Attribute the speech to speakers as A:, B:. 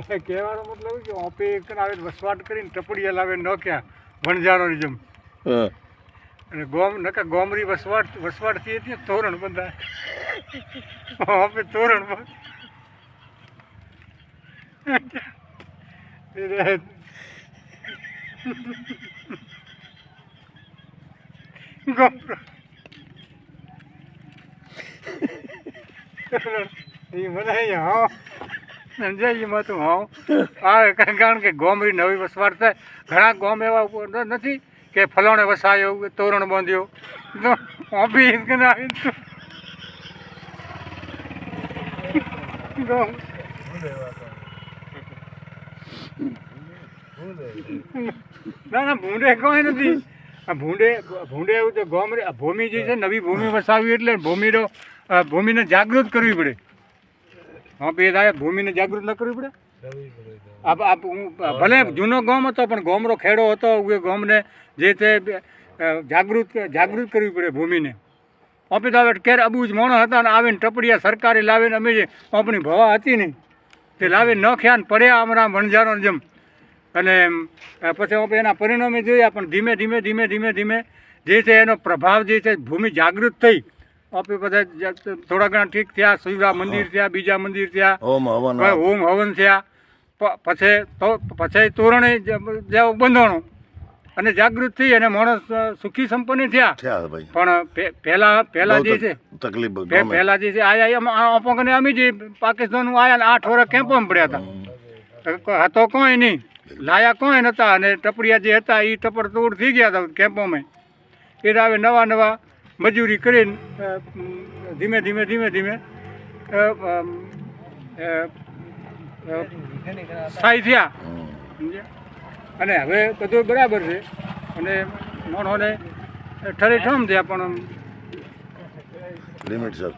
A: કહેવાનો મતલબ કે ઓપે એક આવે વસવાટ કરીને ટપડિયા લાવે ન ક્યાં વણજારોની જેમ અને ગોમરી વસવાટથી હતી તોરણ બંધાય ઓપે તોરણ ગોમરો એ મને હા સમજાયમાં તું હા હા કારણ કે ગોમરી નવી વસવાટ થાય ઘણા ગોમ એવા નથી કે ફલાણે વસાયો તોરણ બાંધ્યો ઓફિસ ના ના ભૂંડે કોઈ નથી આ ભૂંડે એવું તો ગોમરી ભૂમિ જે છે નવી ભૂમિ વસાવી એટલે ભૂમિને જાગૃત કરવી પડે હા પે થાય ભૂમિને જાગૃત ન કરવી પડે ભલે જૂનો ગામ હતો પણ ગોમરો ખેડો હતો એ ગામને જે તે જાગૃત કરવી પડે ભૂમિને ઓપી તો આવે ક્યારે અબુજ મોણો હતા ને આવીને ટપડિયા સરકારે લાવીને અમે જે આપણી ભવા હતી નહીં તે લાવીને ન ખ્યા ને પડ્યા અમારા વણજારો જેમ અને પછી આપણે એના પરિણામે જોયા પણ ધીમે ધીમે જે છે એનો પ્રભાવ જે છે ભૂમિ જાગૃત થઈ આપણે બધા થોડા ઘણા ઠીક થયા શિવા મંદિર થયા બીજા મંદિર થયા હોમ હવન થયા પછી તોરણે જેવું બંધાણું અને જાગૃત થઈ અને માણસ સુખી સંપન્ન થયા પણ પહેલા જે છે પહેલા જે છે આયા અમે જે પાકિસ્તાન આયા ને 8 વર્ષ કેમ્પમાં પડ્યા હતા હતો કોઈ નહીં લાયા કોઈ નહોતા અને ટપડિયા જે હતા એ ટપડ તોડ થઈ ગયા હતા કેમ્પોમાં એ આવે નવા મજૂરી કરીને ધીમે સ્થાયી થયા અને હવે બધું બરાબર છે અને માણસોને ઠરેઠમ થયા પણ
B: લિમિટ સર